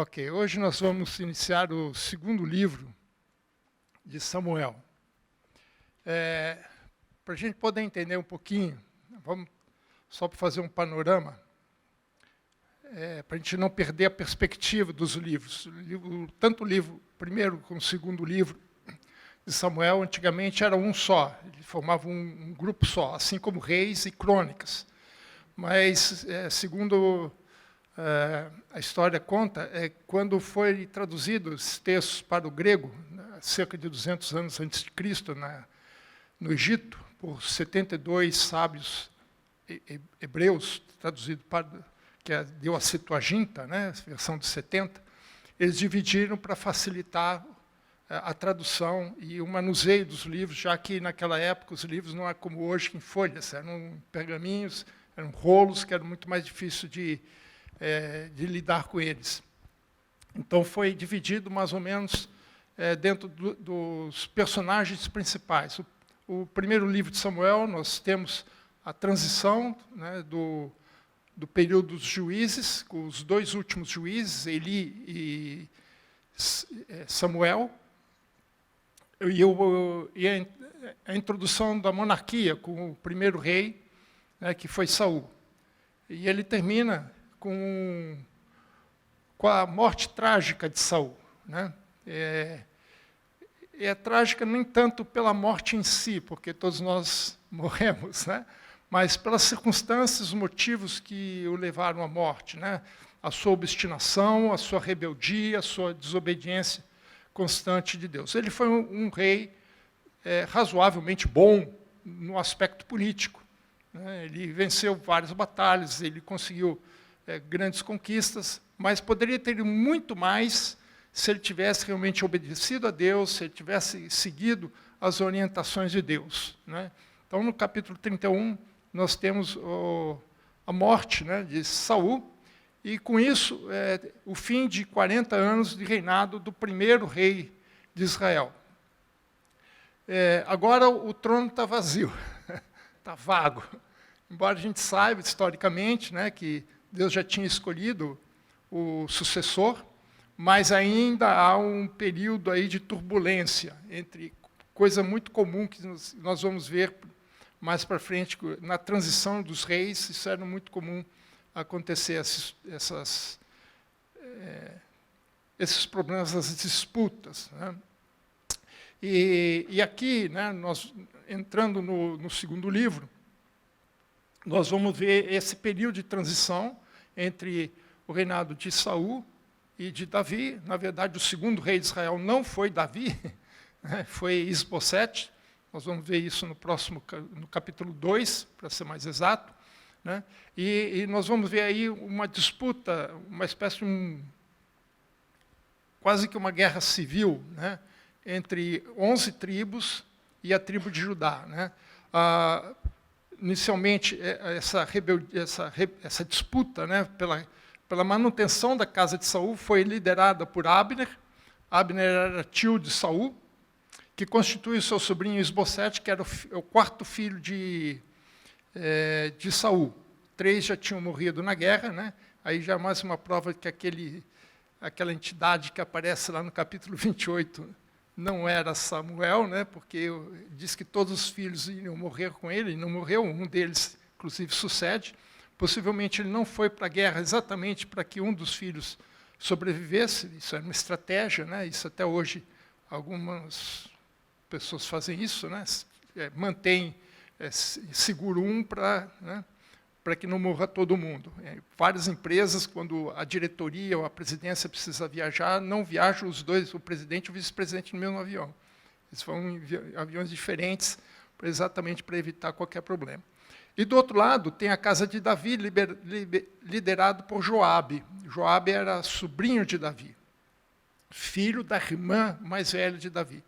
Ok, hoje nós vamos iniciar o segundo livro de Samuel. Para a gente poder entender um pouquinho, vamos só para fazer um panorama, para a gente não perder a perspectiva dos livros. Tanto o livro primeiro como o segundo livro de Samuel, antigamente era um só, ele formava um grupo só, assim como Reis e Crônicas. Mas, segundo a história conta, quando foi traduzido esses textos para o grego, cerca de 200 anos antes de Cristo, no Egito, por 72 sábios hebreus, traduzido que deu a Septuaginta, a versão de 70, eles dividiram para facilitar a tradução e o manuseio dos livros, já que naquela época os livros não eram como hoje em folhas, eram pergaminhos, eram rolos que eram muito mais difíceis de lidar com eles. Então, foi dividido mais ou menos dentro dos personagens principais. O primeiro livro de Samuel, nós temos a transição do período dos juízes, com os dois últimos juízes, Eli e Samuel, e a introdução da monarquia com o primeiro rei, que foi Saul. E ele termina com a morte trágica de Saul. É trágica nem tanto pela morte em si, porque todos nós morremos, mas pelas circunstâncias, os motivos que o levaram à morte, a sua obstinação, a sua rebeldia, a sua desobediência constante de Deus. Ele foi um rei razoavelmente bom no aspecto político. Ele venceu várias batalhas, ele conseguiu grandes conquistas, mas poderia ter muito mais se ele tivesse realmente obedecido a Deus, se ele tivesse seguido as orientações de Deus. Então, no capítulo 31, nós temos a morte de Saul, e, com isso, o fim de 40 anos de reinado do primeiro rei de Israel. Agora, o trono está vazio, está vago. Embora a gente saiba, historicamente, que Deus já tinha escolhido o sucessor, mas ainda há um período aí de turbulência, entre coisa muito comum que nós vamos ver mais para frente, na transição dos reis, isso era muito comum acontecer, esses problemas, as disputas. E aqui, nós entrando no segundo livro, nós vamos ver esse período de transição entre o reinado de Saul e de Davi. Na verdade, o segundo rei de Israel não foi Davi, foi Isbosete. Nós vamos ver isso no capítulo 2, para ser mais exato. E nós vamos ver aí uma disputa, uma espécie de quase que uma guerra civil, entre 11 tribos e a tribo de Judá. Inicialmente, essa disputa pela manutenção da casa de Saul foi liderada por Abner. Abner era tio de Saul, que constitui o seu sobrinho Isbosete, que era o quarto filho de Saul. 3 já tinham morrido na guerra, Aí já é mais uma prova que aquela entidade que aparece lá no capítulo 28 não era Samuel, porque diz que todos os filhos iriam morrer com ele, e não morreu, um deles, inclusive, sucede. Possivelmente ele não foi para a guerra exatamente para que um dos filhos sobrevivesse, isso era uma estratégia, isso até hoje algumas pessoas fazem isso, mantém seguro um para que não morra todo mundo. Várias empresas, quando a diretoria ou a presidência precisa viajar, não viajam os dois, o presidente e o vice-presidente, no mesmo avião. Eles vão em aviões diferentes, exatamente para evitar qualquer problema. E, do outro lado, tem a casa de Davi, liderado por Joabe. Joabe era sobrinho de Davi, filho da irmã mais velha de Davi,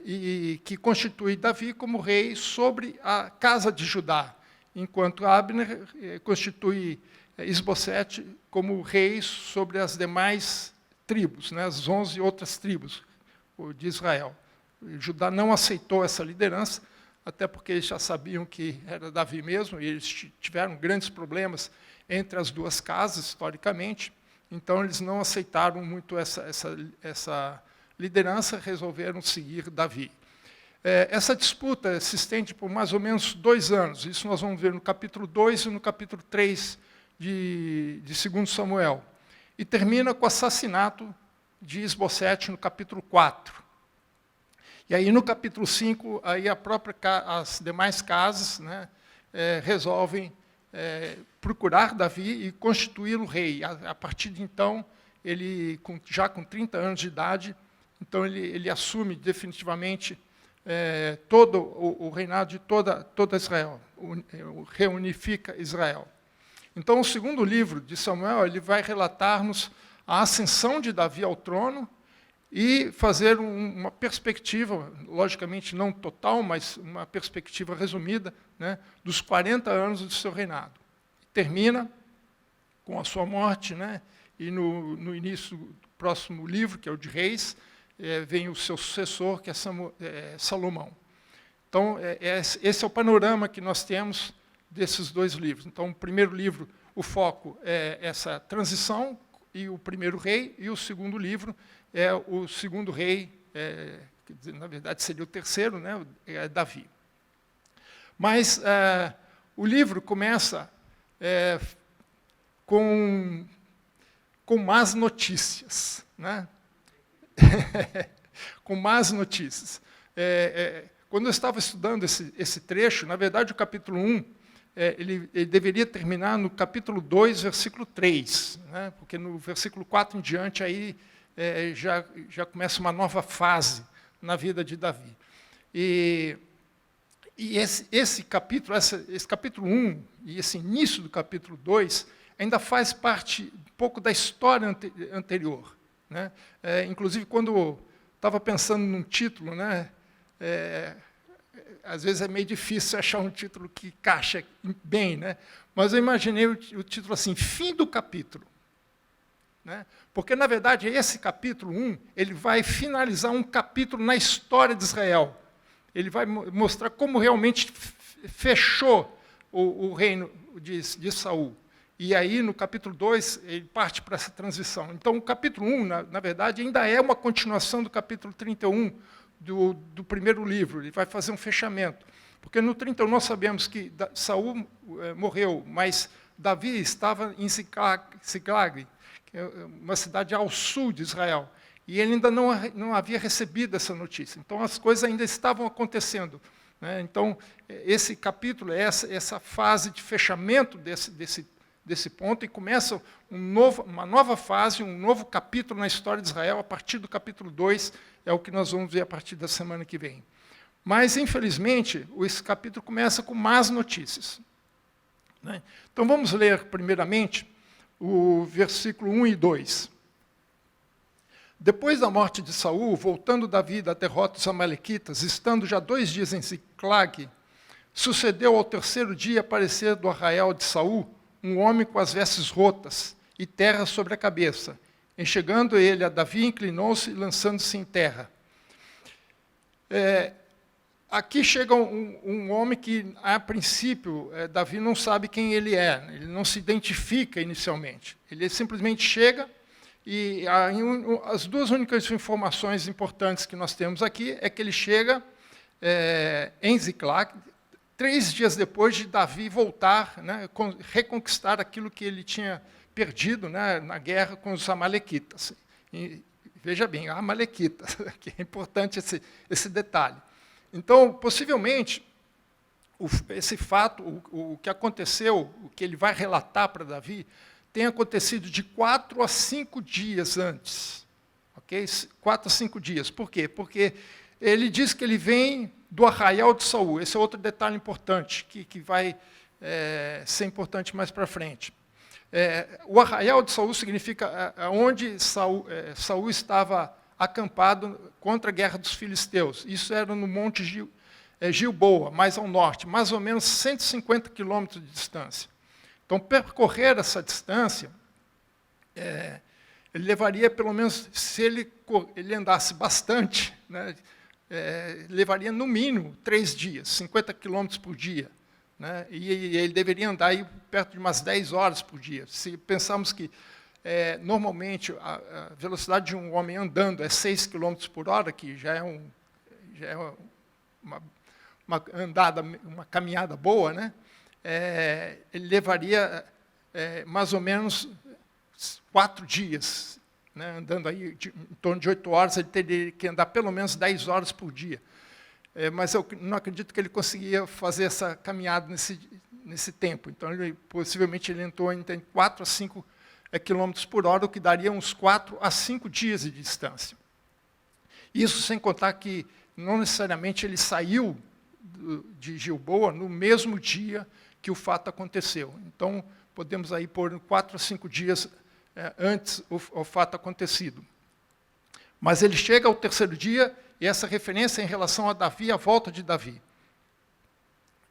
e que constitui Davi como rei sobre a casa de Judá, enquanto Abner constitui Isbosete como rei sobre as demais tribos, as 11 outras tribos de Israel. Judá não aceitou essa liderança, até porque eles já sabiam que era Davi mesmo, e eles tiveram grandes problemas entre as duas casas, historicamente, então eles não aceitaram muito essa liderança, resolveram seguir Davi. Essa disputa se estende por mais ou menos 2 anos, isso nós vamos ver no capítulo 2 e no capítulo 3 de 2 Samuel, e termina com o assassinato de Isbosete no capítulo 4. E aí, no capítulo 5, aí as demais casas, né, resolvem procurar Davi e constituir o rei. A partir de então, ele, já com 30 anos de idade, então ele assume definitivamente todo o reinado de toda Israel, reunifica Israel. Então, o segundo livro de Samuel, ele vai relatar-nos a ascensão de Davi ao trono e fazer uma perspectiva, logicamente não total, mas uma perspectiva resumida, né, dos 40 anos do seu reinado. Termina com a sua morte, né, e no início do próximo livro, que é o de Reis, vem o seu sucessor, que é Salomão. Então, esse é o panorama que nós temos desses 2 livros. Então, o primeiro livro, o foco é essa transição, e o primeiro rei, e o segundo livro é o segundo rei, na verdade seria o terceiro, né, Davi. Mas o livro começa com más notícias, né? Com más notícias. Quando eu estava estudando esse trecho, na verdade, o capítulo 1, ele deveria terminar no capítulo 2, versículo 3, né? Porque no versículo 4 em diante, aí já começa uma nova fase na vida de Davi. E esse capítulo 1 e esse início do capítulo 2 ainda faz parte um pouco da história anterior, né? Inclusive, quando estava pensando num título, né, às vezes é meio difícil achar um título que encaixa bem, né? Mas eu imaginei o título assim, Fim do Capítulo. Né? Porque, na verdade, esse capítulo 1, ele vai finalizar um capítulo na história de Israel. Ele vai mostrar como realmente fechou o reino de Saul. E aí, no capítulo 2, ele parte para essa transição. Então, o capítulo 1, na verdade, ainda é uma continuação do capítulo 31 do primeiro livro. Ele vai fazer um fechamento. Porque no 31 nós sabemos que Saul morreu, mas Davi estava em Ziclag, que é uma cidade ao sul de Israel. E ele ainda não havia recebido essa notícia. Então, as coisas ainda estavam acontecendo. Né? Então, esse capítulo é essa fase de fechamento desse ponto, e começa uma nova fase, um novo capítulo na história de Israel, a partir do capítulo 2, é o que nós vamos ver a partir da semana que vem. Mas, infelizmente, esse capítulo começa com más notícias. Né? Então, vamos ler, primeiramente, o versículo 1 e 2. Depois da morte de Saul, voltando Davi da derrota dos amalequitas, estando já 2 dias em Ziclag, sucedeu ao 3º dia aparecer do arraial de Saul um homem com as vestes rotas e terra sobre a cabeça. Enxergando ele a Davi, inclinou-se, lançando-se em terra. Aqui chega um homem que, a princípio, Davi não sabe quem ele é, ele não se identifica inicialmente. Ele simplesmente chega, e as 2 únicas informações importantes que nós temos aqui é que ele chega em Ziclag, 3 dias depois de Davi voltar, né, reconquistar aquilo que ele tinha perdido, né, na guerra com os amalequitas. E, veja bem, amalequitas, que é importante esse detalhe. Então, possivelmente, esse fato, o que aconteceu, o que ele vai relatar para Davi, tem acontecido de 4 a 5 dias antes. Okay? 4 a 5 dias. Por quê? Porque ele diz que ele vem do arraial de Saul. Esse é outro detalhe importante, que vai ser importante mais para frente. O arraial de Saul significa onde Saul estava acampado contra a guerra dos filisteus. Isso era no Monte Gilboa, mais ao norte, mais ou menos 150 quilômetros de distância. Então, percorrer essa distância, ele levaria, pelo menos, se ele andasse bastante, né, levaria, no mínimo, 3 dias, 50 quilômetros por dia. Né, e ele deveria andar aí perto de umas 10 horas por dia. Se pensarmos que normalmente, a velocidade de um homem andando é 6 km por hora, que já é uma andada, uma caminhada boa, né? Ele levaria mais ou menos 4 dias, né? Andando aí em torno de 8 horas, ele teria que andar pelo menos 10 horas por dia. Mas eu não acredito que ele conseguia fazer essa caminhada nesse tempo. Então, possivelmente, ele entrou em 4 a 5 quilômetros por hora, o que daria uns 4 a 5 dias de distância. Isso sem contar que, não necessariamente, ele saiu de Gilboa no mesmo dia que o fato aconteceu. Então, podemos aí pôr 4 a 5 dias antes o fato acontecido. Mas ele chega ao terceiro dia, e essa referência é em relação a Davi, a volta de Davi.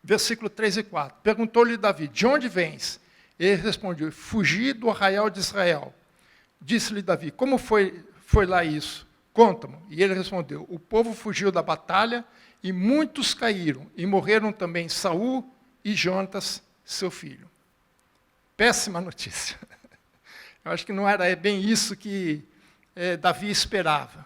Versículo 3 e 4. Perguntou-lhe Davi, de onde vens? Ele respondeu, fugi do arraial de Israel. Disse-lhe Davi, como foi lá isso? Conta-me. E ele respondeu, o povo fugiu da batalha, e muitos caíram, e morreram também Saul e Jonatas, seu filho. Péssima notícia. Eu acho que não era bem isso que Davi esperava.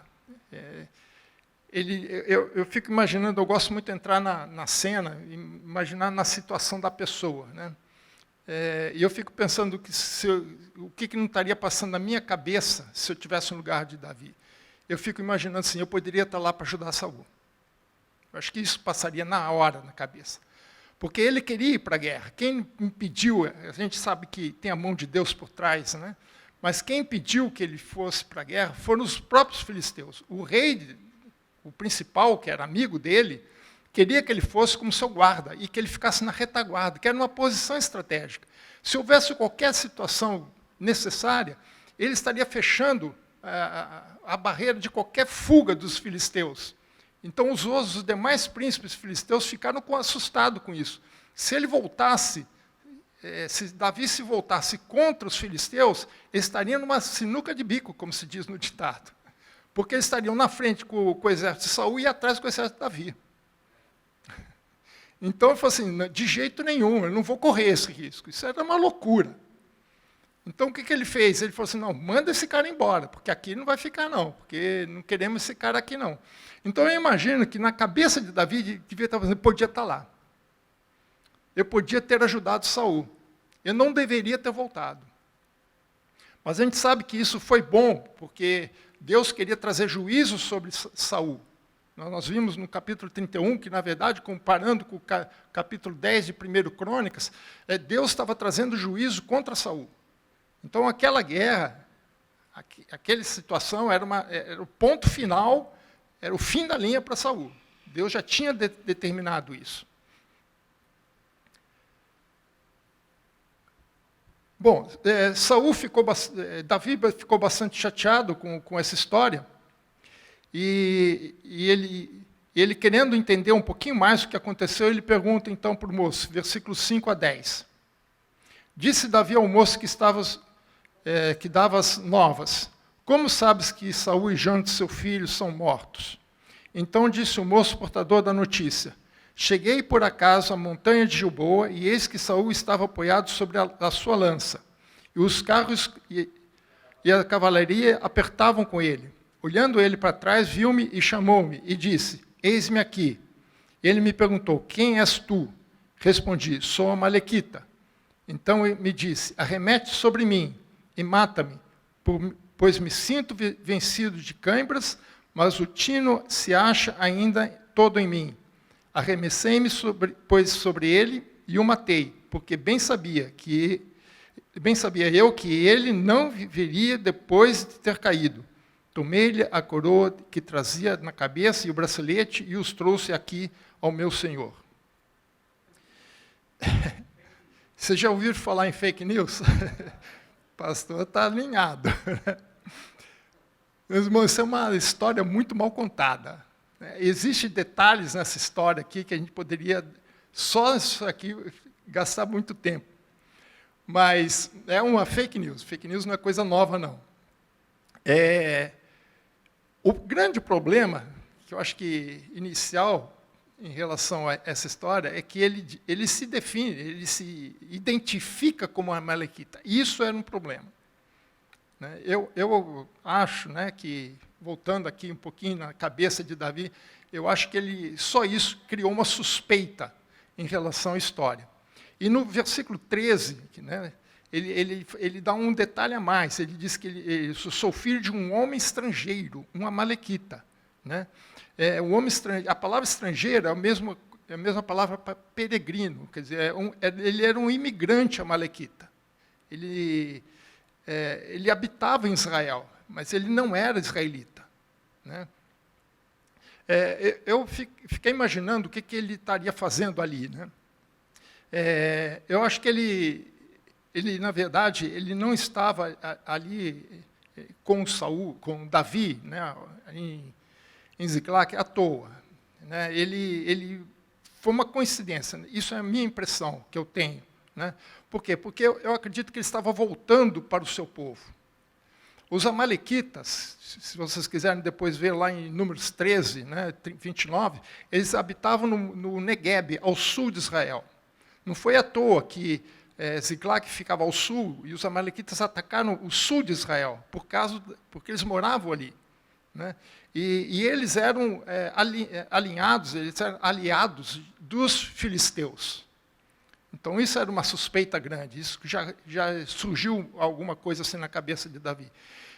Eu fico imaginando, eu gosto muito de entrar na cena, imaginar na situação da pessoa, né? E eu fico pensando o que não estaria passando na minha cabeça se eu tivesse no lugar de Davi. Eu fico imaginando assim, eu poderia estar lá para ajudar Saul. Eu acho que isso passaria na hora na cabeça. Porque ele queria ir para a guerra. Quem impediu, a gente sabe que tem a mão de Deus por trás, né? Mas quem impediu que ele fosse para a guerra foram os próprios filisteus. O rei, o principal, que era amigo dele, queria que ele fosse como seu guarda e que ele ficasse na retaguarda, que era uma posição estratégica. Se houvesse qualquer situação necessária, ele estaria fechando a barreira de qualquer fuga dos filisteus. Então, os demais príncipes filisteus ficaram assustados com isso. Se ele voltasse, se Davi se voltasse contra os filisteus, eles estariam numa sinuca de bico, como se diz no ditado. Porque eles estariam na frente com o exército de Saul e atrás com o exército de Davi. Então, ele falou assim, de jeito nenhum, eu não vou correr esse risco. Isso era uma loucura. Então, o que ele fez? Ele falou assim, não, manda esse cara embora, porque aqui não vai ficar, não, porque não queremos esse cara aqui, não. Então, eu imagino que na cabeça de Davi, devia estar fazendo, podia estar lá. Eu podia ter ajudado Saul. Eu não deveria ter voltado. Mas a gente sabe que isso foi bom, porque Deus queria trazer juízo sobre Saul. Nós vimos no capítulo 31, que, na verdade, comparando com o capítulo 10 de 1 Crônicas, Deus estava trazendo juízo contra Saul. Então, aquela guerra, aquela situação, era o ponto final, era o fim da linha para Saul. Deus já tinha determinado isso. Bom, Davi ficou bastante chateado com essa história, e ele, querendo entender um pouquinho mais o que aconteceu, ele pergunta então para o moço, versículos 5 a 10. Disse Davi ao moço que dava as novas, como sabes que Saul e Jonatas, seu filho, são mortos? Então disse o moço portador da notícia, cheguei por acaso à montanha de Gilboa, e eis que Saul estava apoiado sobre a sua lança, e os carros e a cavalaria apertavam com ele. Olhando ele para trás, viu-me e chamou-me, e disse, eis-me aqui. Ele me perguntou, quem és tu? Respondi, sou Amalequita. Então ele me disse, arremete sobre mim e mata-me, pois me sinto vencido de cãibras, mas o tino se acha ainda todo em mim. Arremessei-me sobre ele e o matei, porque bem sabia eu que ele não viveria depois de ter caído. Tomei-lhe a coroa que trazia na cabeça e o bracelete e os trouxe aqui ao meu senhor. Vocês já ouviram falar em fake news? O pastor está alinhado. Meus irmãos, isso é uma história muito mal contada. Existem detalhes nessa história aqui que a gente poderia, só isso aqui, gastar muito tempo. Mas é uma fake news. Fake news não é coisa nova, não. O grande problema, que eu acho que inicial em relação a essa história, é que ele se define, ele se identifica como Amalequita. Isso era um problema. né? Eu acho, né, que, voltando aqui um pouquinho na cabeça de Davi, eu acho que ele, só isso criou uma suspeita em relação à história. E no versículo 13, né, ele dá um detalhe a mais. Ele diz que eu sou filho de um homem estrangeiro, um amalequita. Né? O homem estrangeiro, a palavra estrangeira é a mesma palavra para peregrino. Quer dizer, ele era um imigrante amalequita. Ele habitava em Israel, mas ele não era israelita. Né? Eu fiquei imaginando o que ele estaria fazendo ali. Né? Eu acho que ele, na verdade, ele não estava ali com Saul, com Davi, né, em Ziclague, à toa. Né? Ele foi uma coincidência. Isso é a minha impressão que eu tenho. Né? Por quê? Porque eu acredito que ele estava voltando para o seu povo. Os amalequitas, se vocês quiserem depois ver lá em Números 13, né, 29, eles habitavam no Negueb, ao sul de Israel. Não foi à toa que Ziclague ficava ao sul e os amalequitas atacaram o sul de Israel, porque eles moravam ali. Né? E eles eram alinhados, eles eram aliados dos filisteus. Então, isso era uma suspeita grande, isso já surgiu alguma coisa assim na cabeça de Davi.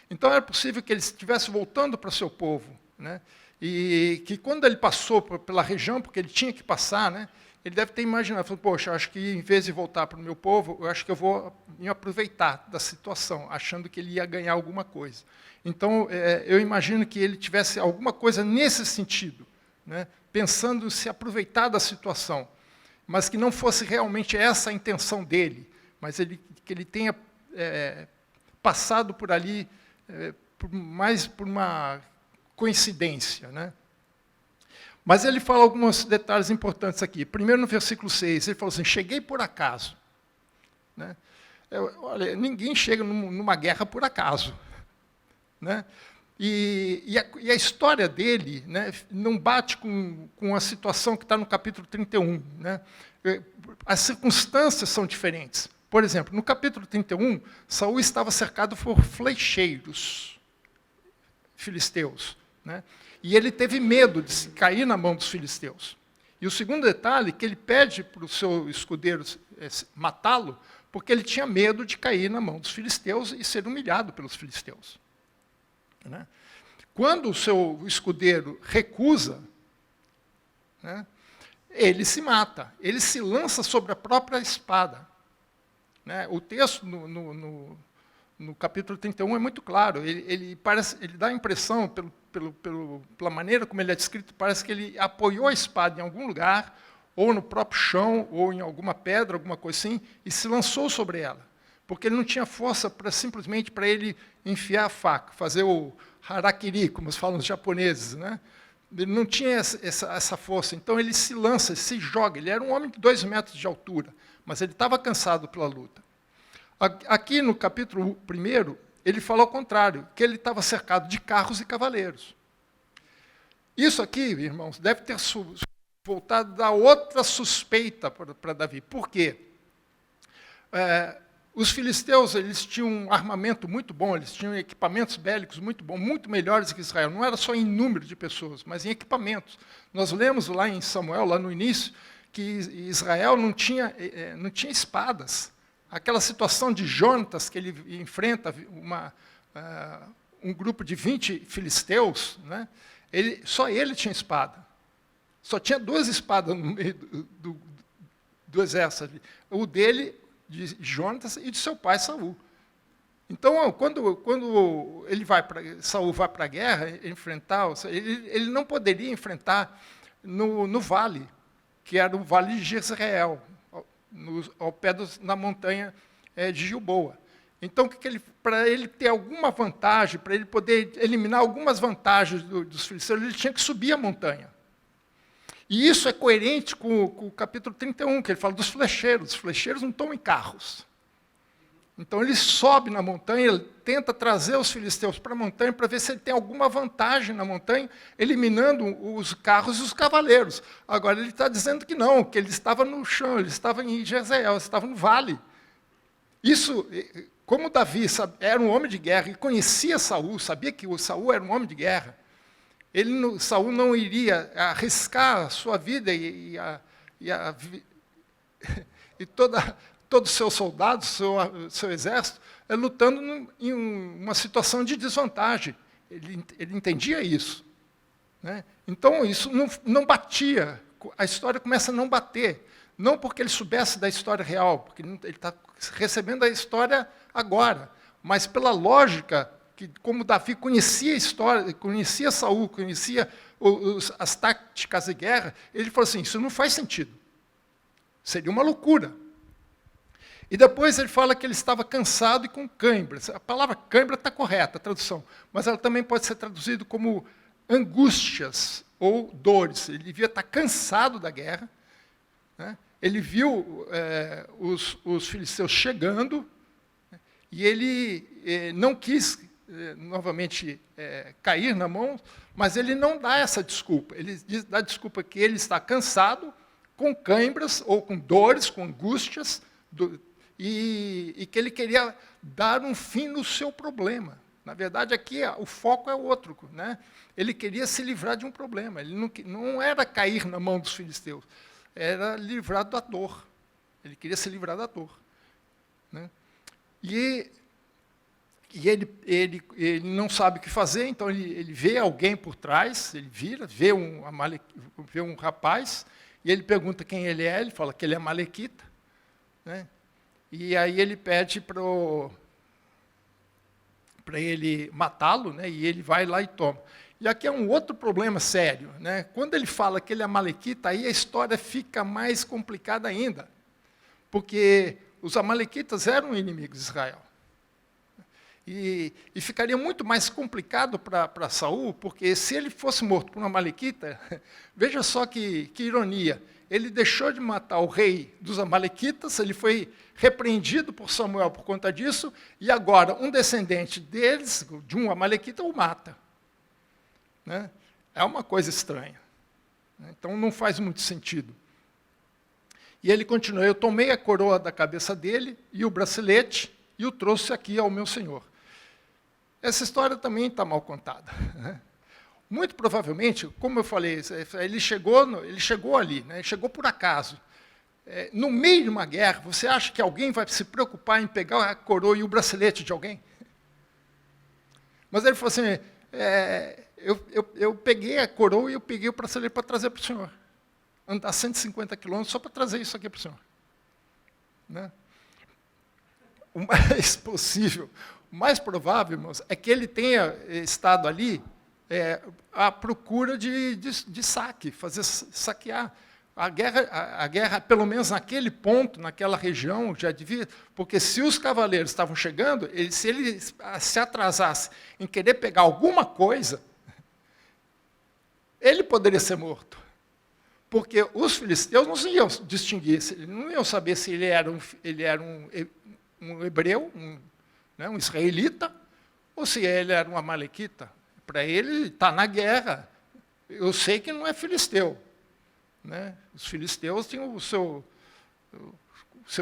Então, era possível que ele estivesse voltando para o seu povo, né? E que quando ele passou pela região, porque ele tinha que passar, né? Ele deve ter imaginado, falou, poxa, acho que em vez de voltar para o meu povo, eu acho que eu vou me aproveitar da situação, achando que ele ia ganhar alguma coisa. Então, eu imagino que ele tivesse alguma coisa nesse sentido, né? Pensando em se aproveitar da situação, mas que não fosse realmente essa a intenção dele, mas que ele tenha passado por ali mais por uma coincidência. Né? Mas ele fala alguns detalhes importantes aqui. Primeiro, no versículo 6, ele falou assim, cheguei por acaso. Né? Olha, ninguém chega numa guerra por acaso. Né? E a história dele, né, não bate com a situação que está no capítulo 31. Né? As circunstâncias são diferentes. Por exemplo, no capítulo 31, Saul estava cercado por flecheiros filisteus. Né? E ele teve medo de cair na mão dos filisteus. E o segundo detalhe, que ele pede para o seu escudeiro matá-lo, porque ele tinha medo de cair na mão dos filisteus e ser humilhado pelos filisteus. Né? Quando o seu escudeiro recusa, né, ele se mata, ele se lança sobre a própria espada. Né? O texto no capítulo 31 é muito claro, ele dá a impressão, pela maneira como ele é descrito, parece que ele apoiou a espada em algum lugar, ou no próprio chão, ou em alguma pedra, alguma coisa assim, e se lançou sobre ela. Porque ele não tinha força simplesmente para ele enfiar a faca, fazer o harakiri, como falam os japoneses. Né? Ele não tinha essa força, então ele se lança, ele se joga. Ele era um homem de 2 metros de altura, mas ele estava cansado pela luta. Aqui no capítulo 1, ele fala ao contrário, que ele estava cercado de carros e cavaleiros. Isso aqui, irmãos, deve ter voltado da outra suspeita para Davi. Por quê? Os filisteus, eles tinham um armamento muito bom, eles tinham equipamentos bélicos muito bons, muito melhores que Israel. Não era só em número de pessoas, mas em equipamentos. Nós lemos lá em Samuel, lá no início, que Israel não tinha espadas. Aquela situação de Jonatas, que ele enfrenta um grupo de 20 filisteus, né? Só ele tinha espada. Só tinha 2 espadas no meio do exército. O dele, de Jonatas, e de seu pai, Saul. Então, quando Saul vai para a guerra, enfrentar, ele não poderia enfrentar no vale, que era o vale de Jezreel, ao pé na montanha de Gilboa. Então, para ele ter alguma vantagem, para ele poder eliminar algumas vantagens dos filisteus, ele tinha que subir a montanha. E isso é coerente com o capítulo 31, que ele fala dos flecheiros. Os flecheiros não estão em carros. Então, ele sobe na montanha, ele tenta trazer os filisteus para a montanha para ver se ele tem alguma vantagem na montanha, eliminando os carros e os cavaleiros. Agora, ele está dizendo que não, que ele estava no chão, ele estava em Jezreel, ele estava no vale. Isso, como Davi era um homem de guerra e conhecia Saul, sabia que o Saul era um homem de guerra, Saul não iria arriscar a sua vida e todos os seus soldados, seu exército, lutando em uma situação de desvantagem. Ele entendia isso. Né? Então, isso não batia. A história começa a não bater. Não porque ele soubesse da história real, porque ele está recebendo a história agora, mas pela lógica, que como Davi conhecia a história, conhecia Saul, conhecia as táticas de guerra, ele falou assim, isso não faz sentido. Seria uma loucura. E depois ele fala que ele estava cansado e com cãibras. A palavra cãibra está correta, a tradução, mas ela também pode ser traduzida como angústias ou dores. Ele devia estar cansado da guerra, né? Ele viu os filisteus chegando, né? E ele não quis novamente cair na mão, mas ele não dá essa desculpa. Ele dá a desculpa que ele está cansado, com cãibras ou com dores, com angústias, e que ele queria dar um fim no seu problema. Na verdade, aqui o foco é outro. Né? Ele queria se livrar de um problema. Ele não era cair na mão dos filisteus, era livrar da dor. Ele queria se livrar da dor. Né? E ele não sabe o que fazer, então ele vê alguém por trás, ele vê um rapaz, e ele pergunta quem ele é, ele fala que ele é amalequita. Né? E aí ele pede para ele matá-lo, né? E ele vai lá e toma. E aqui é um outro problema sério. Né? Quando ele fala que ele é amalequita, aí a história fica mais complicada ainda, porque os amalequitas eram inimigos de Israel. E ficaria muito mais complicado para Saul, porque se ele fosse morto por uma amalequita, veja só que ironia, ele deixou de matar o rei dos amalequitas, ele foi repreendido por Samuel por conta disso, e agora um descendente deles, de um amalequita, o mata. Né? É uma coisa estranha. Então não faz muito sentido. E ele continua, eu tomei a coroa da cabeça dele e o bracelete e o trouxe aqui ao meu senhor. Essa história também está mal contada. Né? Muito provavelmente, como eu falei, ele chegou ali, né? Ele chegou por acaso. No meio de uma guerra, você acha que alguém vai se preocupar em pegar a coroa e o bracelete de alguém? Mas ele falou assim, eu peguei a coroa e eu peguei o bracelete para trazer para o senhor. Andar 150 quilômetros só para trazer isso aqui para o senhor. Né? O mais possível, o mais provável, irmãos, é que ele tenha estado ali à procura de saque, saquear. A guerra, pelo menos naquele ponto, naquela região, já devia... Porque se os cavaleiros estavam chegando, se ele se atrasasse em querer pegar alguma coisa, ele poderia ser morto. Porque os filisteus não iam distinguir, não iam saber se ele era um hebreu, um israelita, ou se ele era um amalequita. Para ele, está na guerra. Eu sei que não é filisteu. Né? Os filisteus tinham o seu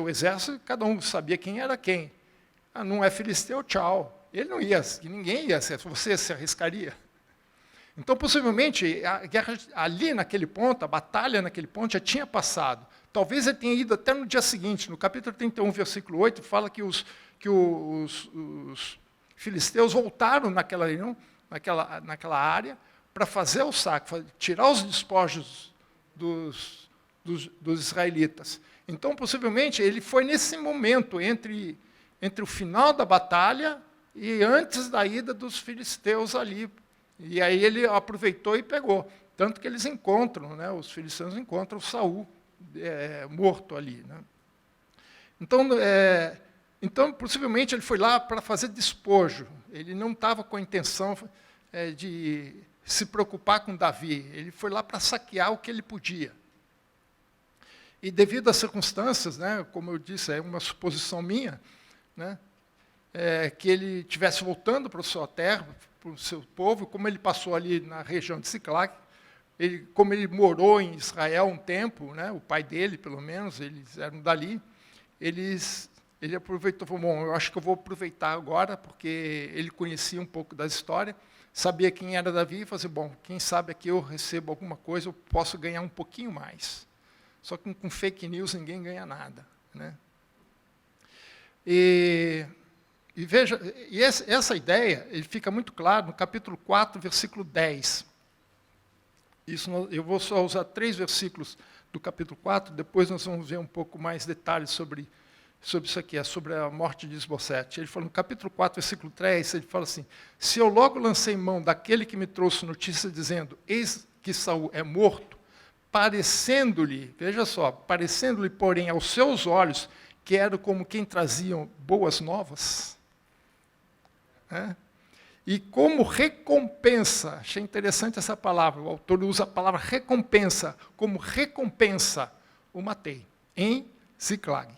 exército, cada um sabia quem era quem. Ah, não é filisteu, tchau. Ele não ia, ninguém ia, você se arriscaria. Então, possivelmente, a guerra ali naquele ponto, a batalha naquele ponto já tinha passado. Talvez ele tenha ido até no dia seguinte. No capítulo 31, versículo 8, fala que os filisteus voltaram naquela região, naquela área, para fazer o saque, tirar os despojos dos israelitas. Então, possivelmente, ele foi nesse momento, entre o final da batalha e antes da ida dos filisteus ali. E aí ele aproveitou e pegou. Tanto que eles encontram, né, os filisteus encontram Saul morto ali. Né? Então, possivelmente, ele foi lá para fazer despojo. Ele não estava com a intenção de se preocupar com Davi. Ele foi lá para saquear o que ele podia. E devido às circunstâncias, né, como eu disse, é uma suposição minha, né, que ele estivesse voltando para a sua terra, para o seu povo, como ele passou ali na região de Siclag, como ele morou em Israel um tempo, né, o pai dele, pelo menos, eles eram dali, ele ele aproveitou, falou, bom, eu acho que eu vou aproveitar agora, porque ele conhecia um pouco da história, sabia quem era Davi, e falou assim, bom, quem sabe aqui eu recebo alguma coisa, eu posso ganhar um pouquinho mais. Só que com fake news ninguém ganha nada, né? E veja, essa ideia, ele fica muito claro no capítulo 4, versículo 10. Eu vou só usar 3 versículos do capítulo 4, depois nós vamos ver um pouco mais detalhes sobre isso aqui, sobre a morte de Isbosete. Ele fala no capítulo 4, versículo 3, ele fala assim, se eu logo lancei mão daquele que me trouxe notícia dizendo, eis que Saul é morto, parecendo-lhe, veja só, parecendo-lhe, porém, aos seus olhos, que era como quem traziam boas novas, né? E como recompensa, achei interessante essa palavra, o autor usa a palavra recompensa, como recompensa, o matei, em Ziclag.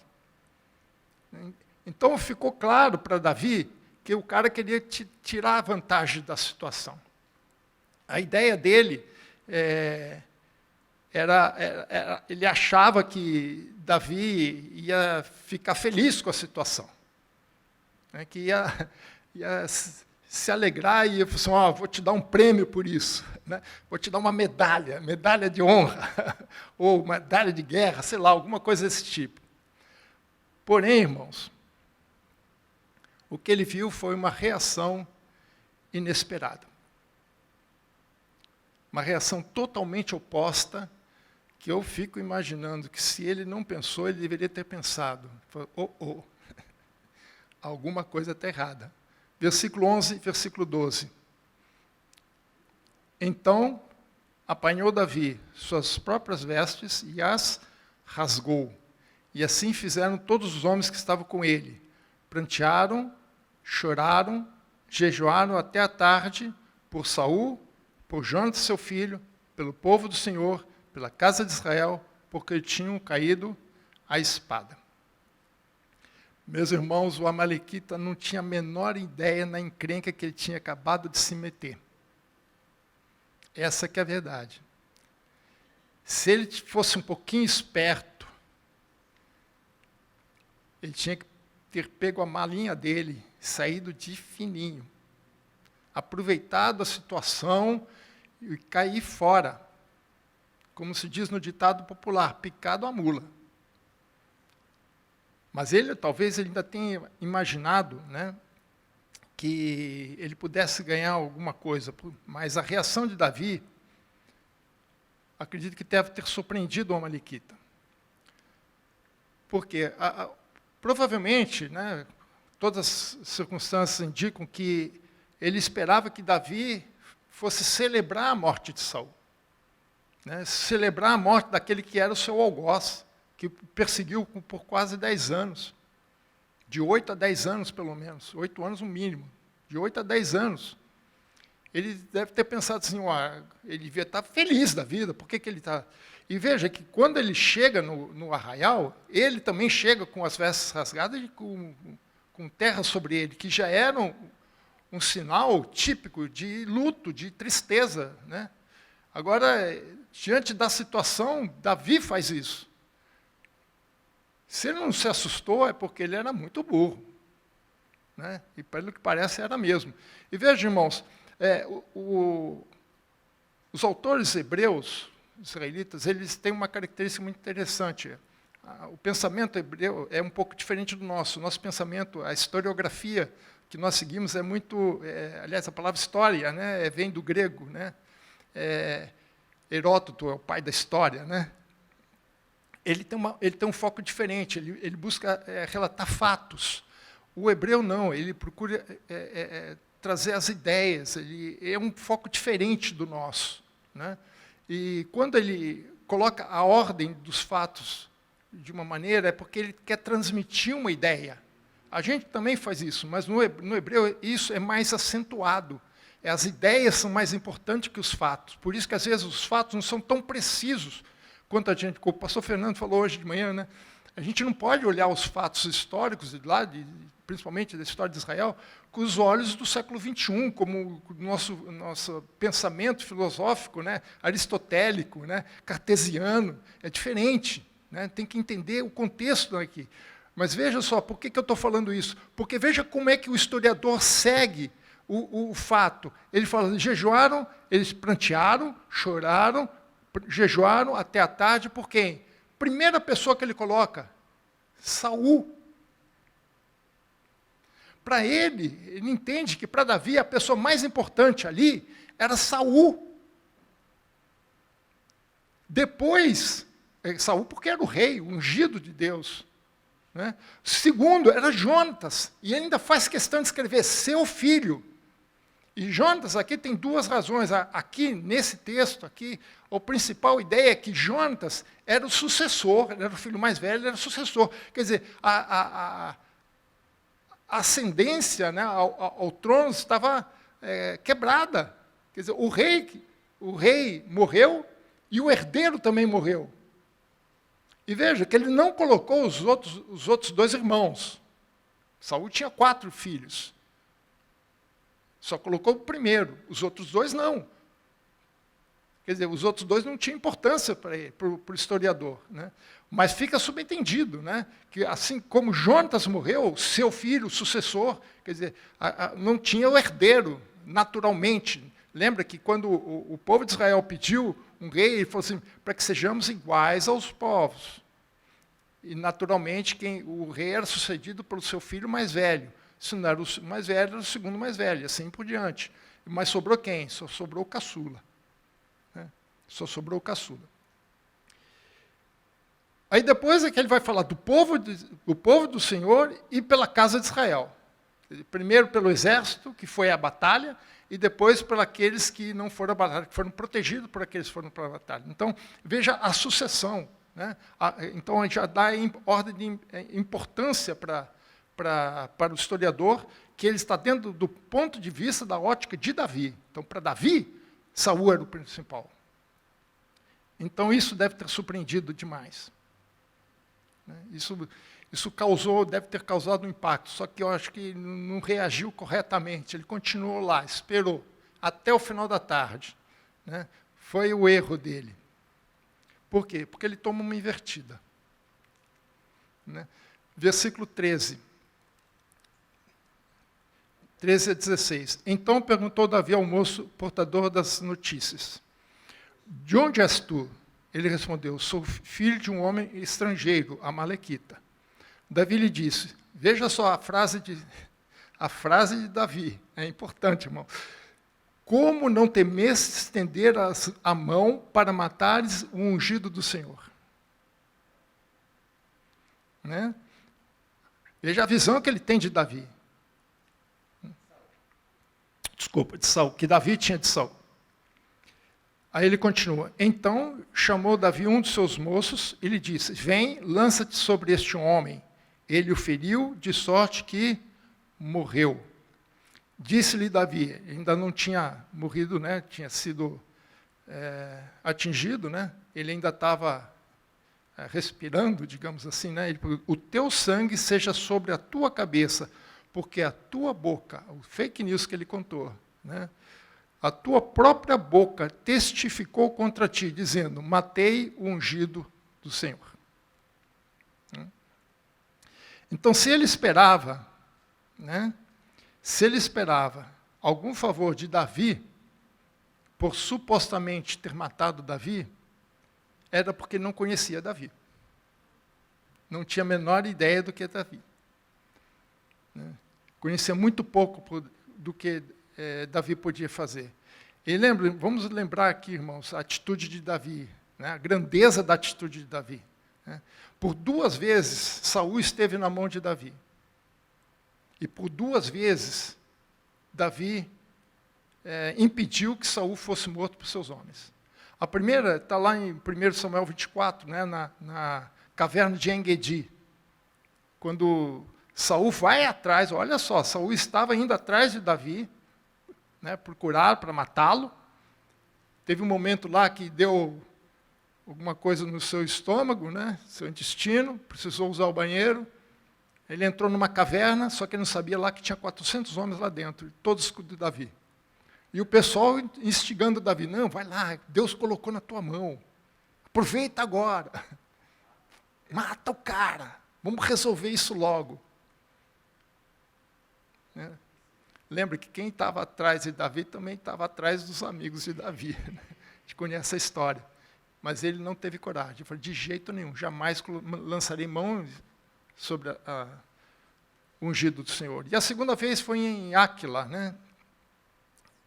Então ficou claro para Davi que o cara queria tirar a vantagem da situação. A ideia dele ele achava que Davi ia ficar feliz com a situação, né, que ia se alegrar e ia falar assim, vou te dar um prêmio por isso, né, vou te dar uma medalha de honra, ou medalha de guerra, sei lá, alguma coisa desse tipo. Porém, irmãos, o que ele viu foi uma reação inesperada. Uma reação totalmente oposta, que eu fico imaginando que se ele não pensou, ele deveria ter pensado. Alguma coisa está errada. Versículo 11, versículo 12. Então, apanhou Davi suas próprias vestes e as rasgou. E assim fizeram todos os homens que estavam com ele. Prantearam, choraram, jejuaram até a tarde por Saul, por Jonatas seu filho, pelo povo do Senhor, pela casa de Israel, porque tinham caído à espada. Meus irmãos, o amalequita não tinha a menor ideia na encrenca que ele tinha acabado de se meter. Essa que é a verdade. Se ele fosse um pouquinho esperto, ele tinha que ter pego a malinha dele, saído de fininho, aproveitado a situação e cair fora. Como se diz no ditado popular, picado a mula. Mas talvez ele ainda tenha imaginado, né, que ele pudesse ganhar alguma coisa. Mas a reação de Davi, acredito que deve ter surpreendido o amalequita. Porque provavelmente, né, todas as circunstâncias indicam que ele esperava que Davi fosse celebrar a morte de Saul, né, celebrar a morte daquele que era o seu algoz, que perseguiu por quase 10 anos, de 8 a 10 anos pelo menos, 8 anos no mínimo, de 8 a 10 anos. Ele deve ter pensado assim, ele devia estar feliz da vida, por que ele está... E veja que quando ele chega no arraial, ele também chega com as vestes rasgadas e com terra sobre ele, que já era um sinal típico de luto, de tristeza, né? Agora, diante da situação, Davi faz isso. Se ele não se assustou, é porque ele era muito burro, né? E, pelo que parece, era mesmo. E veja, irmãos, os autores hebreus, israelitas, eles têm uma característica muito interessante. O pensamento hebreu é um pouco diferente do nosso. O nosso pensamento, a historiografia que nós seguimos é muito... aliás, a palavra história, né, vem do grego, né? Heródoto é o pai da história, né? Ele tem um foco diferente, ele busca relatar fatos. O hebreu não, ele procura trazer as ideias, ele é um foco diferente do nosso, né? E quando ele coloca a ordem dos fatos de uma maneira, é porque ele quer transmitir uma ideia. A gente também faz isso, mas no hebreu isso é mais acentuado. As ideias são mais importantes que os fatos. Por isso que, às vezes, os fatos não são tão precisos quanto a gente... Como o pastor Fernando falou hoje de manhã, né? A gente não pode olhar os fatos históricos, principalmente da história de Israel, com os olhos do século XXI, como o nosso pensamento filosófico, né? Aristotélico, né? Cartesiano. É diferente, né? Tem que entender o contexto aqui. Mas veja só, por que eu estou falando isso? Porque veja como é que o historiador segue o fato. Ele fala, jejuaram, eles prantearam, choraram, jejuaram até a tarde, por quem? Primeira pessoa que ele coloca, Saul. Para ele entende que para Davi a pessoa mais importante ali era Saul. Depois, Saul porque era o rei, o ungido de Deus. Né? Segundo, era Jonatas, e ainda faz questão de escrever seu filho. E Jonatas aqui tem duas razões. Aqui, nesse texto, aqui, a principal ideia é que Jonatas era o sucessor, ele era o filho mais velho, ele era o sucessor. Quer dizer, a ascendência, né, ao trono estava quebrada. Quer dizer, o rei morreu e o herdeiro também morreu. E veja que ele não colocou os outros dois irmãos. Saul tinha 4 filhos. Só colocou o primeiro, os outros 2 não. Quer dizer, os outros 2 não tinham importância para ele, para o historiador. Né? Mas fica subentendido, né, que assim como Jonatas morreu, seu filho, o sucessor, quer dizer, não tinha o herdeiro, naturalmente. Lembra que quando o povo de Israel pediu um rei, ele falou assim, para que sejamos iguais aos povos. E, naturalmente, o rei era sucedido pelo seu filho mais velho. Se não era o mais velho, era o segundo mais velho, e assim por diante. Mas sobrou quem? Só sobrou o caçula. Né? Só sobrou o caçula. Aí depois é que ele vai falar do povo do Senhor e pela casa de Israel. Primeiro pelo exército, que foi a batalha, e depois por aqueles que não foram à batalha, que foram protegidos por aqueles que foram para a batalha. Então, veja a sucessão. Né? Então, a gente já dá ordem de importância para o historiador, que ele está dentro do ponto de vista da ótica de Davi. Então, para Davi, Saul era o principal. Então, isso deve ter surpreendido demais. Isso deve ter causado um impacto, só que eu acho que não reagiu corretamente. Ele continuou lá, esperou, até o final da tarde. Né? Foi o erro dele. Por quê? Porque ele toma uma invertida. Né? Versículo 13. 13 a 16. Então perguntou Davi ao moço portador das notícias, de onde és tu? Ele respondeu, sou filho de um homem estrangeiro, amalequita. Davi lhe disse, veja só a frase de Davi, é importante, irmão. Como não temestes estender a mão para matares o ungido do Senhor? Né? Veja a visão que ele tem de Davi. Desculpa, de Saul, que Davi tinha de Saul. Aí ele continua, então chamou Davi um dos seus moços e lhe disse, vem, lança-te sobre este homem. Ele o feriu, de sorte que morreu. Disse-lhe Davi, ainda não tinha morrido, né? Tinha sido atingido, né? Ele ainda estava respirando, digamos assim. Né? Ele falou, o teu sangue seja sobre a tua cabeça, porque a tua boca, o fake news que ele contou, né? A tua própria boca testificou contra ti, dizendo, matei o ungido do Senhor. Então, se ele esperava, né, algum favor de Davi, por supostamente ter matado Davi, era porque não conhecia Davi. Não tinha a menor ideia do que é Davi. Né? Conhecia muito pouco do que Davi podia fazer. E vamos lembrar aqui, irmãos, a atitude de Davi, né, a grandeza da atitude de Davi. Né? Por 2 vezes, Saul esteve na mão de Davi. E por 2 vezes, Davi impediu que Saul fosse morto por seus homens. A primeira está lá em 1 Samuel 24, né, na caverna de En-Gedi. Quando Saul vai atrás, olha só, Saul estava indo atrás de Davi, né, procurar para matá-lo. Teve um momento lá que deu alguma coisa no seu estômago, né, seu intestino, precisou usar o banheiro. Ele entrou numa caverna, só que ele não sabia lá que tinha 400 homens lá dentro, todos de Davi. E o pessoal instigando Davi, não, vai lá, Deus colocou na tua mão, aproveita agora, mata o cara, Vamos resolver isso logo. Né? Lembra que quem estava atrás de Davi também estava atrás dos amigos de Davi. Né? A gente conhece a história. Mas ele não teve coragem. Ele falou, de jeito nenhum, jamais lançarei mão sobre o ungido do Senhor. E a segunda vez foi em Áquila, né?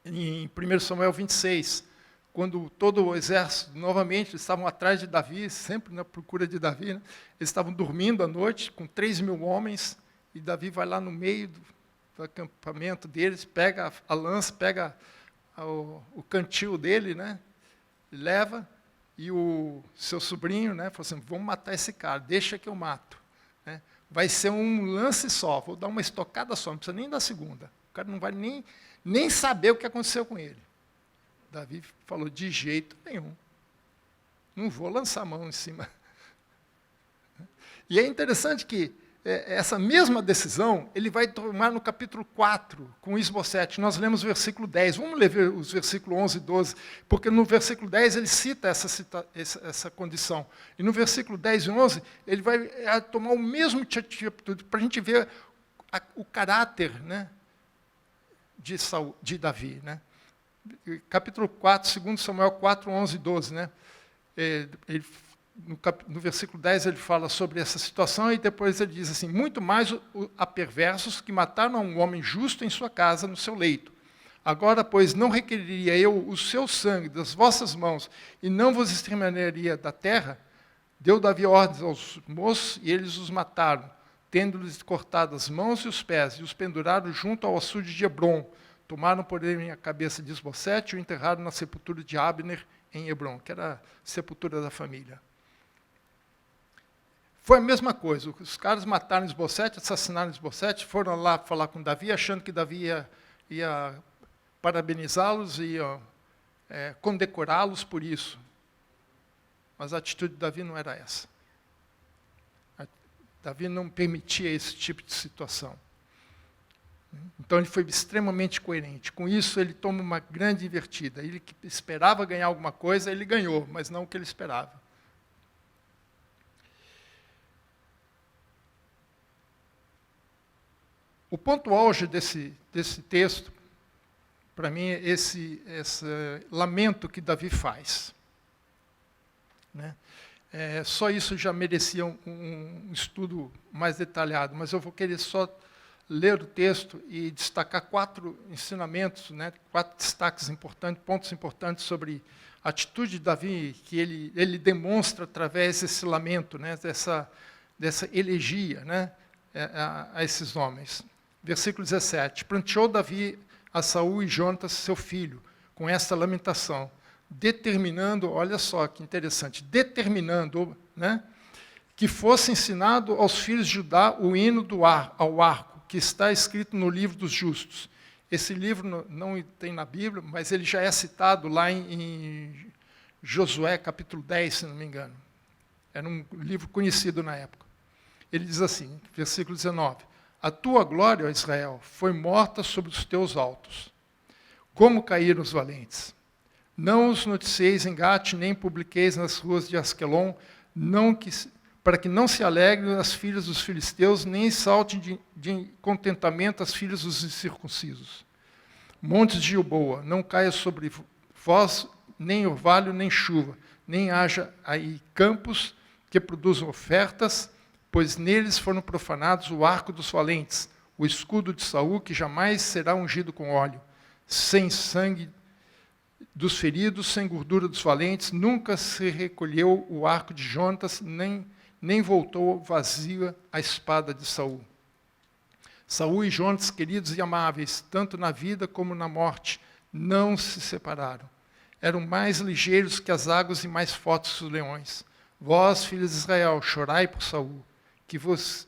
Em 1 Samuel 26, quando todo o exército, novamente, estavam atrás de Davi, sempre na procura de Davi, né? Eles estavam dormindo à noite, com 3.000 homens, e Davi vai lá no meio do acampamento deles, pega a lança, pega o cantil dele, né? Leva, e o seu sobrinho, né, falou assim, vamos matar esse cara, deixa que eu mato. Né? Vai ser um lance só, vou dar uma estocada só, não precisa nem da segunda. O cara não vai nem saber o que aconteceu com ele. Davi falou, de jeito nenhum. Não vou lançar a mão em cima. E é interessante que essa mesma decisão, ele vai tomar no capítulo 4, com Isbosete. Nós lemos o versículo 10. Vamos ler os versículos 11 e 12, porque no versículo 10 ele cita essa condição. E no versículo 10 e 11, ele vai tomar o mesmo tipo de atitude, para a gente ver o caráter, né, de Davi. Né? Capítulo 4, 2 Samuel 4, 11 e 12. Né? No versículo 10 ele fala sobre essa situação e depois ele diz assim, muito mais há perversos que mataram um homem justo em sua casa, no seu leito. Agora, pois, não requeriria eu o seu sangue das vossas mãos e não vos exterminaria da terra? Deu Davi ordens aos moços e eles os mataram, tendo-lhes cortado as mãos e os pés e os penduraram junto ao açude de Hebron. Tomaram, porém, a cabeça de Isbosete e o enterraram na sepultura de Abner em Hebron, que era a sepultura da família. Foi a mesma coisa, os caras mataram Isbosete, assassinaram Isbosete, foram lá falar com Davi, achando que Davi ia parabenizá-los e condecorá-los por isso. Mas a atitude de Davi não era essa. Davi não permitia esse tipo de situação. Então ele foi extremamente coerente. Com isso ele toma uma grande invertida. Ele que esperava ganhar alguma coisa, ele ganhou, mas não o que ele esperava. O ponto auge desse texto, para mim, é esse lamento que Davi faz. Né? Só isso já merecia um estudo mais detalhado, mas eu vou querer só ler o texto e destacar 4 ensinamentos, né? 4 destaques importantes, pontos importantes sobre a atitude de Davi, que ele demonstra através desse lamento, né? dessa elegia, né? a esses homens. Versículo 17. Pranteou Davi a Saul e Jonatas, seu filho, com esta lamentação, determinando, olha só que interessante, determinando, né, que fosse ensinado aos filhos de Judá o hino ao arco, que está escrito no livro dos justos. Esse livro não tem na Bíblia, mas ele já é citado lá em Josué, capítulo 10, se não me engano. Era um livro conhecido na época. Ele diz assim, versículo 19, a tua glória, ó Israel, foi morta sobre os teus altos. Como caíram os valentes? Não os noticieis em Gate, nem publiqueis nas ruas de Asquelon, para que não se alegrem as filhas dos filisteus, nem saltem de contentamento as filhas dos incircuncisos. Montes de Gilboa, não caia sobre vós nem orvalho, nem chuva, nem haja aí campos que produzam ofertas, pois neles foram profanados o arco dos valentes, o escudo de Saul, que jamais será ungido com óleo, sem sangue dos feridos, sem gordura dos valentes, nunca se recolheu o arco de Jonatas, nem voltou vazia a espada de Saul. Saul e Jonatas, queridos e amáveis, tanto na vida como na morte, não se separaram. Eram mais ligeiros que as águas e mais fortes que os leões. Vós, filhos de Israel, chorai por Saul, que vos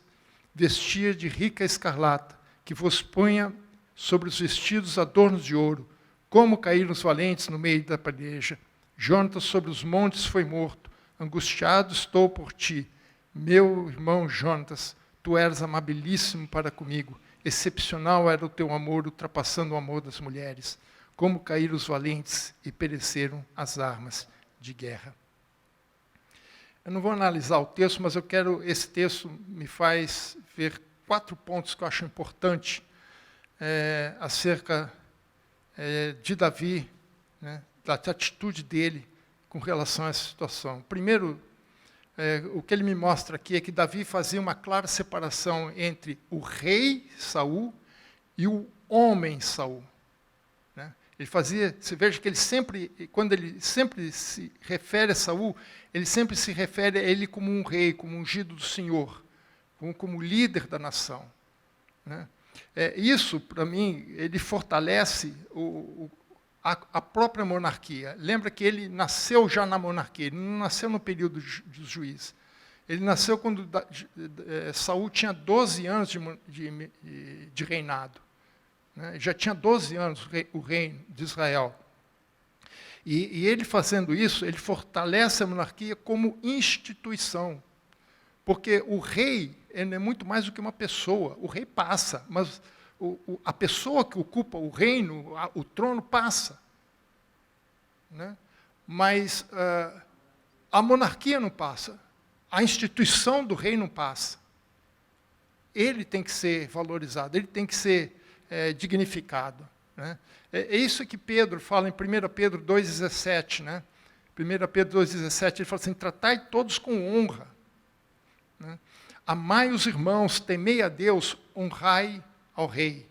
vestia de rica escarlata, que vos ponha sobre os vestidos adornos de ouro, como caíram os valentes no meio da peleja. Jonatas sobre os montes foi morto, angustiado estou por ti. Meu irmão Jonatas, tu eras amabilíssimo para comigo, excepcional era o teu amor, ultrapassando o amor das mulheres. Como caíram os valentes e pereceram as armas de guerra. Eu não vou analisar o texto, mas esse texto me faz ver 4 pontos que eu acho importante acerca de Davi, né, da atitude dele com relação a essa situação. Primeiro, o que ele me mostra aqui é que Davi fazia uma clara separação entre o rei Saul e o homem Saul. Né? Ele fazia, você veja que ele sempre, quando ele sempre se refere a Saul, ele sempre se refere a ele como um rei, como ungido do Senhor, como líder da nação. Né? Isso, para mim, ele fortalece a própria monarquia. Lembra que ele nasceu já na monarquia, ele não nasceu no período dos juízes. Ele nasceu quando Saul tinha 12 anos de reinado. Né? Já tinha 12 anos o reino de Israel. E ele fazendo isso, ele fortalece a monarquia como instituição. Porque o rei ele é muito mais do que uma pessoa. O rei passa, mas a pessoa que ocupa o reino, o trono, passa. Né? Mas a monarquia não passa. A instituição do rei não passa. Ele tem que ser valorizado, ele tem que ser dignificado. Né? É isso que Pedro fala em 1 Pedro 2,17. Né? 1 Pedro 2,17, ele fala assim, tratai todos com honra. Né? Amai os irmãos, temei a Deus, honrai ao rei.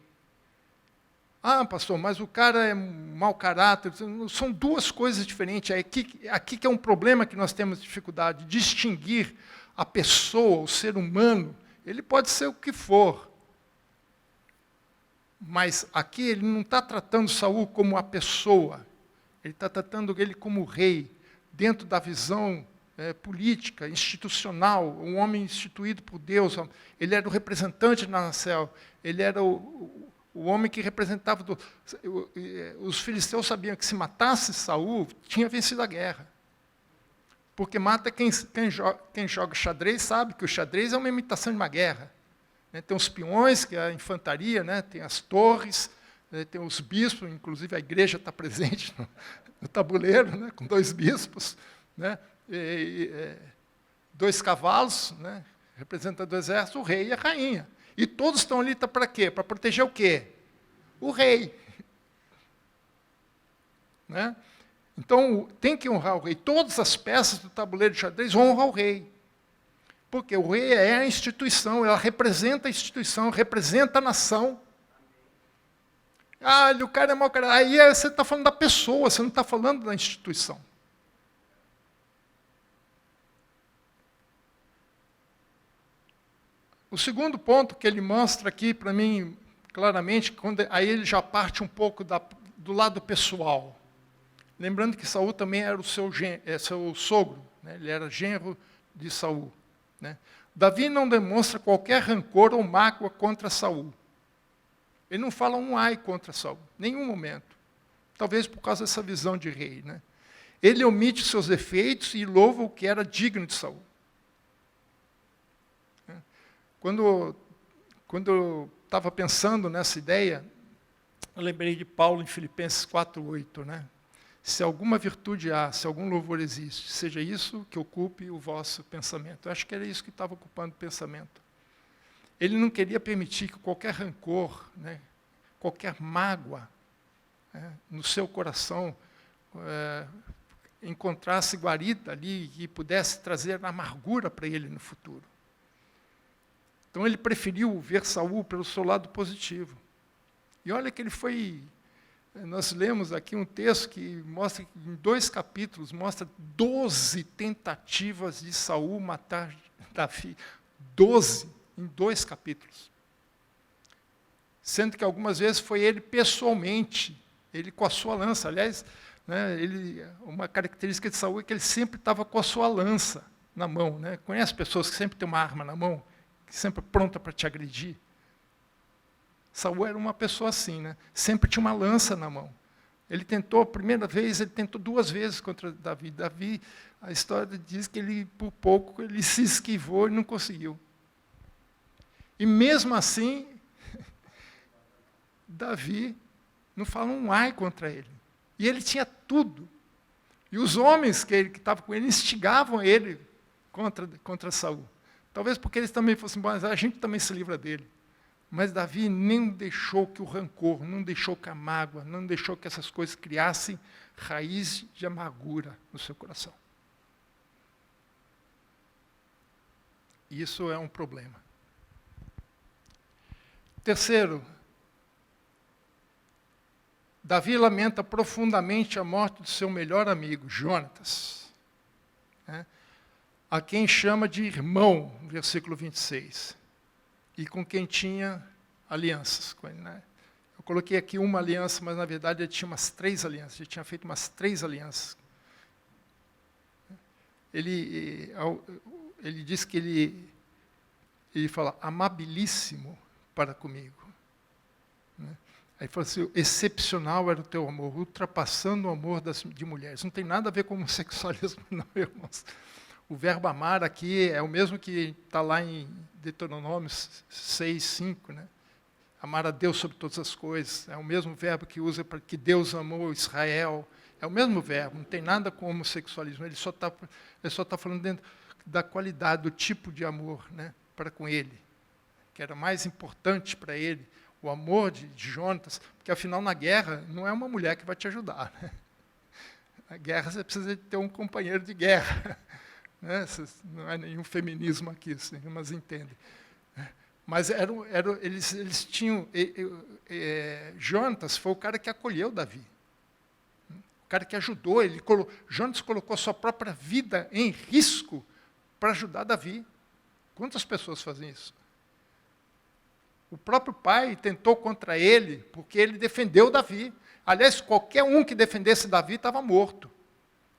Ah, pastor, mas o cara é mau caráter. São 2 coisas diferentes. Aqui que é um problema que nós temos dificuldade, distinguir a pessoa, o ser humano. Ele pode ser o que for. Mas aqui ele não está tratando Saul como a pessoa. Ele está tratando ele como rei, dentro da visão política, institucional, um homem instituído por Deus. Ele era o representante da nação. Ele era o homem que representava... Os filisteus sabiam que se matasse Saul, tinha vencido a guerra. Porque mata quem joga xadrez sabe que o xadrez é uma imitação de uma guerra. Né? Tem os peões, que é a infantaria, né? Tem as torres, tem os bispos, inclusive a igreja está presente no tabuleiro, né? Com 2 bispos, né? 2 cavalos, né? Representando o exército, o rei e a rainha. E todos estão ali para quê? Para proteger o quê? O rei. Né? Então, tem que honrar o rei. Todas as peças do tabuleiro de xadrez honram o rei. Porque o rei é a instituição, ela representa a instituição, representa a nação. Ah, o cara é mau cara. Aí você está falando da pessoa, você não está falando da instituição. O segundo ponto que ele mostra aqui, para mim, claramente, aí ele já parte um pouco do lado pessoal. Lembrando que Saul também era o seu sogro, né? Ele era genro de Saul. Né? Davi não demonstra qualquer rancor ou mágoa contra Saul. Ele não fala um ai contra Saul, nenhum momento. Talvez por causa dessa visão de rei. Né? Ele omite seus defeitos e louva o que era digno de Saul. Quando eu estava pensando nessa ideia, eu lembrei de Paulo em Filipenses 4:8, né? Se alguma virtude há, se algum louvor existe, seja isso que ocupe o vosso pensamento. Eu acho que era isso que estava ocupando o pensamento. Ele não queria permitir que qualquer rancor, né, qualquer mágoa, né, no seu coração encontrasse guarida ali e pudesse trazer amargura para ele no futuro. Então ele preferiu ver Saul pelo seu lado positivo. E olha que ele foi... Nós lemos aqui um texto que mostra, em 2 capítulos, mostra 12 tentativas de Saul matar Davi. 12, em 2 capítulos. Sendo que algumas vezes foi ele pessoalmente, ele com a sua lança. Aliás, né, uma característica de Saul é que ele sempre estava com a sua lança na mão. Né? Conhece pessoas que sempre têm uma arma na mão? Sempre pronta para te agredir. Saul era uma pessoa assim, né? Sempre tinha uma lança na mão. Ele tentou, a primeira vez, ele tentou 2 vezes contra Davi. Davi, a história diz que ele, por pouco, ele se esquivou e não conseguiu. E mesmo assim, Davi não fala um ai contra ele. E ele tinha tudo. E os homens que estavam com ele instigavam ele contra Saul. Talvez porque eles também fossem bons, a gente também se livra dele. Mas Davi nem deixou que o rancor, não deixou que a mágoa, não deixou que essas coisas criassem raiz de amargura no seu coração. Isso é um problema. Terceiro, Davi lamenta profundamente a morte do seu melhor amigo, Jonatas, né, a quem chama de irmão, no versículo 26, e com quem tinha alianças com ele. Né? Eu coloquei aqui uma aliança, mas na verdade ele tinha umas 3 alianças, ele tinha feito umas 3 alianças. Ele diz que ele fala, amabilíssimo para comigo. Né? Aí fala assim, excepcional era o teu amor, ultrapassando o amor de mulheres. Não tem nada a ver com homossexualismo, não, irmãos. O verbo amar aqui é o mesmo que está lá em Deuteronômio 6:5, né? Amar a Deus sobre todas as coisas. É o mesmo verbo que usa para que Deus amou Israel. É o mesmo verbo, não tem nada com homossexualismo. Ele só está falando dentro da qualidade, do tipo de amor, né, para com ele, que era mais importante para ele, o amor de Jonatas, porque afinal na guerra não é uma mulher que vai te ajudar. Né? Na guerra você precisa ter um companheiro de guerra. Né? Não é nenhum feminismo aqui, mas entendem. Mas eles tinham... Jonatas foi o cara que acolheu Davi. O cara que ajudou. Jonatas colocou a sua própria vida em risco para ajudar Davi. Quantas pessoas fazem isso? O próprio pai tentou contra ele, porque ele defendeu Davi. Aliás, qualquer um que defendesse Davi estava morto.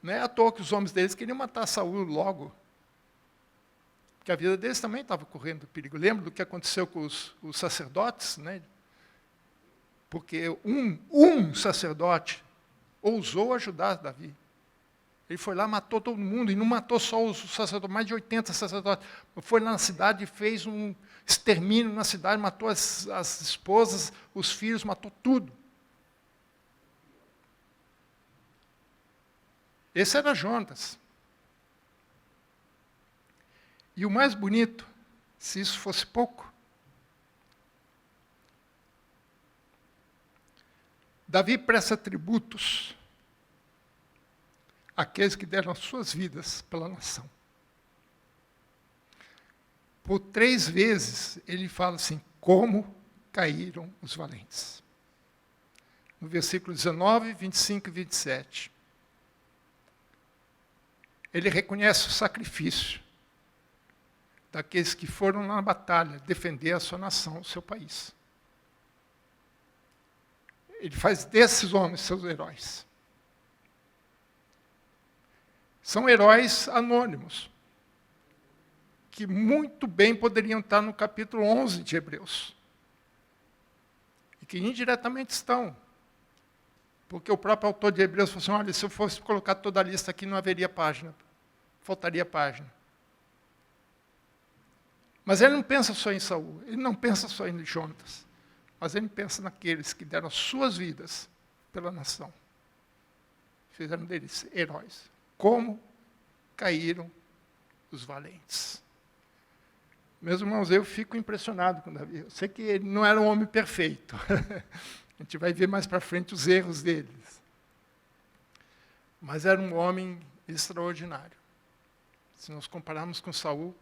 Não é à toa que os homens deles queriam matar Saul logo. Porque a vida deles também estava correndo perigo. Lembra do que aconteceu com os sacerdotes? Né? Porque um sacerdote ousou ajudar Davi. Ele foi lá, matou todo mundo, e não matou só os sacerdotes, mais de 80 sacerdotes. Foi lá na cidade e fez um extermínio na cidade, matou as esposas, os filhos, matou tudo. Esse era Jonatas. E o mais bonito, se isso fosse pouco, Davi presta tributos àqueles que deram as suas vidas pela nação. Por 3 vezes ele fala assim, como caíram os valentes. No versículo 19, 25 e 27. Ele reconhece o sacrifício daqueles que foram na batalha defender a sua nação, o seu país. Ele faz desses homens seus heróis. São heróis anônimos, que muito bem poderiam estar no capítulo 11 de Hebreus. E que indiretamente estão. Porque o próprio autor de Hebreus falou assim, olha, se eu fosse colocar toda a lista aqui, não haveria página. Faltaria página. Mas ele não pensa só em Saul, ele não pensa só em Jonatas, mas ele pensa naqueles que deram as suas vidas pela nação. Fizeram deles heróis. Como caíram os valentes. Meus irmãos, eu fico impressionado com Davi. Eu sei que ele não era um homem perfeito. A gente vai ver mais para frente os erros deles. Mas era um homem extraordinário. Se nós compararmos com Saul,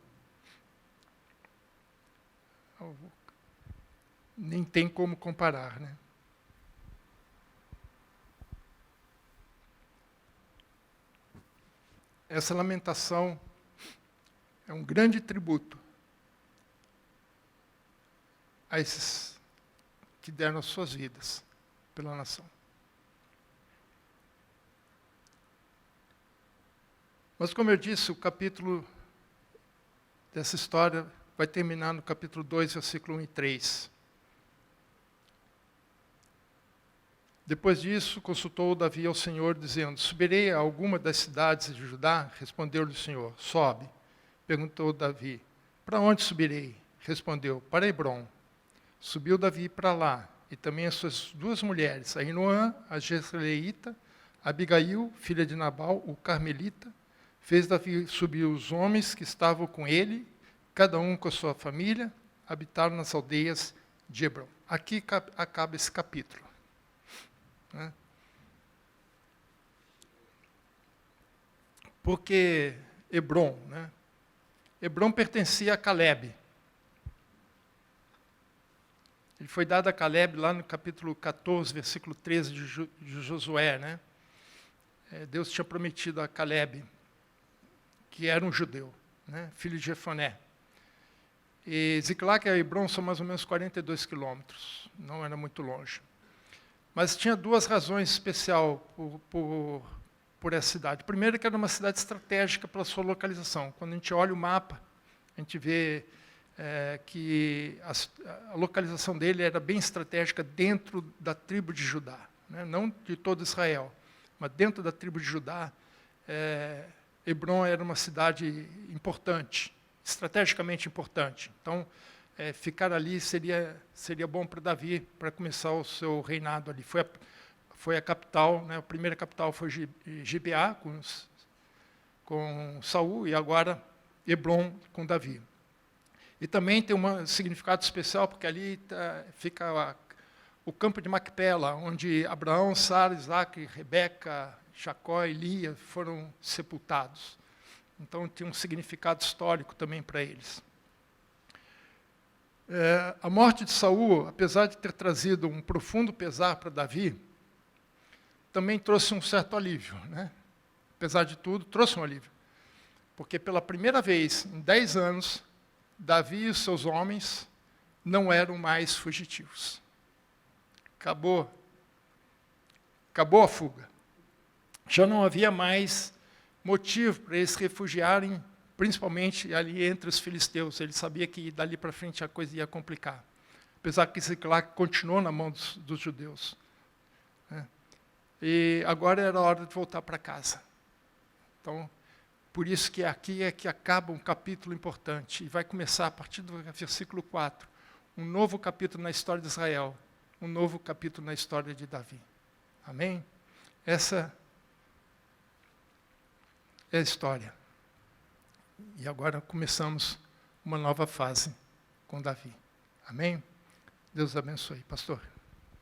nem tem como comparar, né? Essa lamentação é um grande tributo a esses que deram as suas vidas pela nação. Mas, como eu disse, o capítulo dessa história vai terminar no capítulo 2, versículo 1 e 3. Depois disso, consultou Davi ao Senhor, dizendo, subirei a alguma das cidades de Judá? Respondeu-lhe o Senhor, sobe. Perguntou Davi, para onde subirei? Respondeu, para Hebrom. Subiu Davi para lá, e também as suas 2 mulheres, Ainoã, a Jezreelita, Abigail, filha de Nabal, o Carmelita, Fez Davi subir os homens que estavam com ele, cada um com a sua família, habitaram nas aldeias de Hebrom. Aqui acaba esse capítulo. Né? Porque Hebrom, né? Hebrom pertencia a Calebe. Ele foi dado a Calebe lá no capítulo 14, versículo 13 de Josué. Né? Deus tinha prometido a Calebe, que era um judeu, né? Filho de Jefoné. E Ziclac e Hebrom são mais ou menos 42 quilômetros, não era muito longe. Mas tinha duas razões especiais por essa cidade. Primeiro, que era uma cidade estratégica pela sua localização. Quando a gente olha o mapa, a gente vê que a localização dele era bem estratégica dentro da tribo de Judá, né? Não de todo Israel, mas dentro da tribo de Judá. Hebrom era uma cidade importante, estrategicamente importante. Então, ficar ali seria bom para Davi, para começar o seu reinado ali. Foi a capital, né? A primeira capital foi Gibeá, com Saul, e agora Hebrom com Davi. E também tem um significado especial, porque ali fica o campo de Macpela, onde Abraão, Sara, Isaac, Rebeca, Jacó e Lia foram sepultados. Então, tem um significado histórico também para eles. A morte de Saul, apesar de ter trazido um profundo pesar para Davi, também trouxe um certo alívio, né? Apesar de tudo, trouxe um alívio. Porque pela primeira vez em 10 anos, Davi e os seus homens não eram mais fugitivos. Acabou a fuga. Já não havia mais motivo para eles se refugiarem, principalmente ali entre os filisteus. Ele sabia que dali para frente a coisa ia complicar. Apesar que Ziclac continuou na mão dos judeus. Né? E agora era a hora de voltar para casa. Então, por isso que aqui é que acaba um capítulo importante. E vai começar, a partir do versículo 4, um novo capítulo na história de Israel. Um novo capítulo na história de Davi. Amém? Essa é a história. E agora começamos uma nova fase com Davi. Amém? Deus abençoe. Pastor.